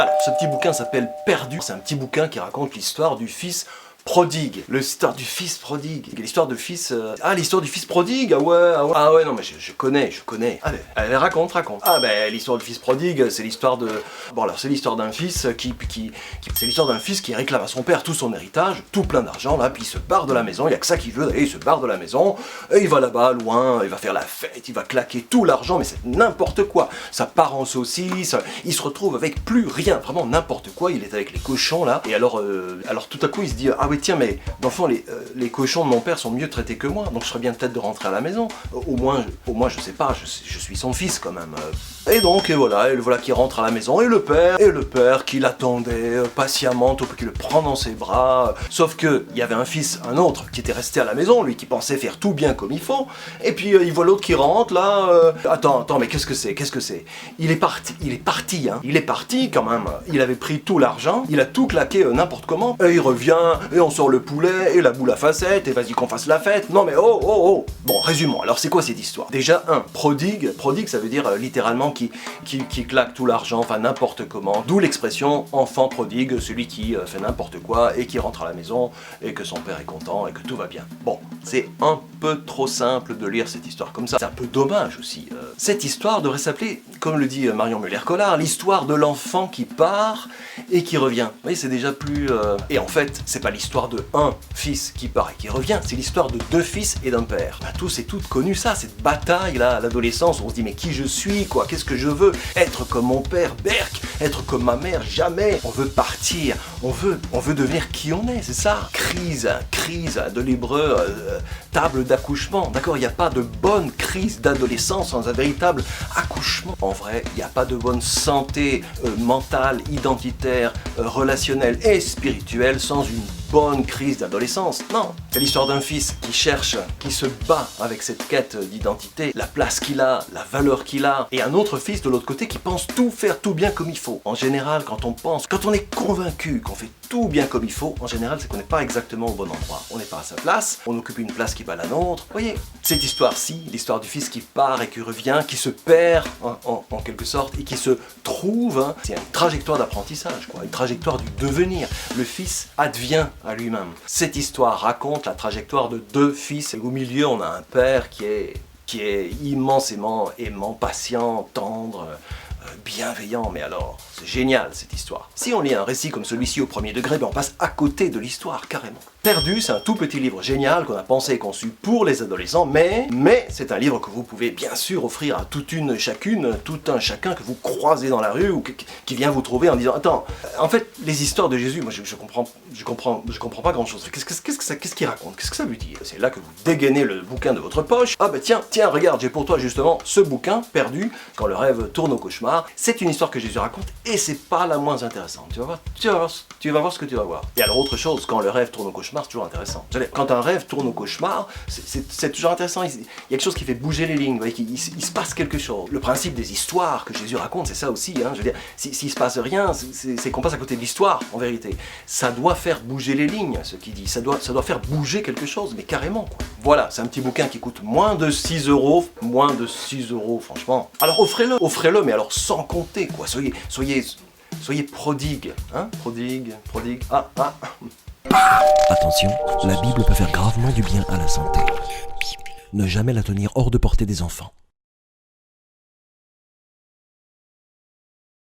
Alors, ce petit bouquin s'appelle Perdu. C'est un petit bouquin qui raconte l'histoire du fils prodigue. L'histoire du fils prodigue. L'histoire du fils... Ah, l'histoire du fils prodigue. Ah ouais, non, mais je connais. Allez, raconte. Ah ben, l'histoire du fils prodigue, c'est l'histoire de... Bon, alors, c'est l'histoire d'un fils c'est l'histoire d'un fils qui réclame à son père tout son héritage, tout plein d'argent, là, puis il se barre de la maison, il y a que ça qu'il veut, et il se barre de la maison, et il va là-bas, loin, il va faire la fête, il va claquer tout l'argent, mais c'est n'importe quoi. Ça part en saucisse, il se retrouve avec plus rien, vraiment n'importe quoi, il est avec les cochons, là, et alors tout à coup, il se dit, ah oui, tiens, mais, dans le fond, les cochons de mon père sont mieux traités que moi, donc je serais bien peut-être de rentrer à la maison. Au moins, je sais pas, je suis son fils, quand même. Et donc, et voilà qu'il rentre à la maison, et le père qui l'attendait patiemment, tout qu'il le prend dans ses bras. Sauf que il y avait un autre, qui était resté à la maison, lui qui pensait faire tout bien comme il faut. Et puis il voit l'autre qui rentre là. Attends, mais qu'est-ce que c'est? Il est parti quand même. Il avait pris tout l'argent, il a tout claqué n'importe comment. Et il revient, et on sort le poulet, et la boule à facettes, et vas-y qu'on fasse la fête. Non mais oh. Bon, résumons. Alors c'est quoi cette histoire? Déjà, prodigue ça veut dire littéralement qui claque tout l'argent, enfin n'importe comment. D'où l'expression enfant prodigue, celui qui fait n'importe quoi et qui rentre à la maison et que son père est content et que tout va bien. Bon, c'est un peu trop simple de lire cette histoire comme ça. C'est un peu dommage aussi. Cette histoire devrait s'appeler, comme le dit Marion Muller-Collard, l'histoire de l'enfant qui part et qui revient. Vous voyez, c'est déjà plus... Et en fait, c'est pas l'histoire de un fils qui part et qui revient, c'est l'histoire de deux fils et d'un père. Ben, tous et toutes connu ça, cette bataille là à l'adolescence, on se dit mais qui je suis quoi, qu'est-ce que je veux? Être comme mon père, Berk, être comme ma mère, jamais. On veut partir, on veut devenir qui on est, c'est ça. Crise de l'hébreu, table d'accouchement. D'accord, il n'y a pas de bonne crise d'adolescence sans un véritable accouchement. En vrai, il n'y a pas de bonne santé mentale, identitaire, relationnelle et spirituelle sans une bonne crise d'adolescence. Non, c'est l'histoire d'un fils qui cherche, qui se bat avec cette quête d'identité, la place qu'il a, la valeur qu'il a, et un autre fils de l'autre côté qui pense tout faire tout bien comme il faut. En général, quand on est convaincu qu'on fait tout bien comme il faut, en général, c'est qu'on n'est pas exactement au bon endroit. On n'est pas à sa place, on occupe une place qui n'est pas la nôtre. Vous voyez, cette histoire-ci, l'histoire du fils qui part et qui revient, qui se perd en quelque sorte, et qui se trouve, c'est une trajectoire d'apprentissage, quoi, une trajectoire du devenir. Le fils advient à lui-même. Cette histoire raconte la trajectoire de deux fils, et au milieu, on a un père qui est immensément aimant, patient, tendre, bienveillant, mais alors, c'est génial cette histoire. Si on lit un récit comme celui-ci au premier degré, ben on passe à côté de l'histoire, carrément. Perdu, c'est un tout petit livre génial qu'on a pensé et conçu pour les adolescents, mais c'est un livre que vous pouvez bien sûr offrir à tout un chacun que vous croisez dans la rue ou qui vient vous trouver en disant « Attends, en fait, les histoires de Jésus, moi je comprends pas grand-chose. Qu'est-ce qu'il raconte? Qu'est-ce que ça veut dire ?» C'est là que vous dégainez le bouquin de votre poche. Ah bah tiens, regarde, j'ai pour toi justement ce bouquin, Perdu, quand le rêve tourne au cauchemar. C'est une histoire que Jésus raconte et c'est pas la moins intéressante. Tu vas voir ce que tu vas voir. Et alors autre chose, quand le rêve tourne au cauchemar, c'est toujours intéressant. Quand un rêve tourne au cauchemar, c'est toujours intéressant. Il y a quelque chose qui fait bouger les lignes, vous voyez, il se passe quelque chose. Le principe des histoires que Jésus raconte, c'est ça aussi. Je veux dire, s'il se passe rien, c'est qu'on passe à côté de l'histoire, en vérité. Ça doit faire bouger les lignes, ce qu'il dit. Ça doit faire bouger quelque chose, mais carrément, quoi. Voilà, c'est un petit bouquin qui coûte moins de 6 €. Moins de 6 €, franchement. Alors offrez-le, mais alors sans compter, quoi. Soyez prodigue, hein. Prodigue. Attention, la Bible peut faire gravement du bien à la santé. Ne jamais la tenir hors de portée des enfants.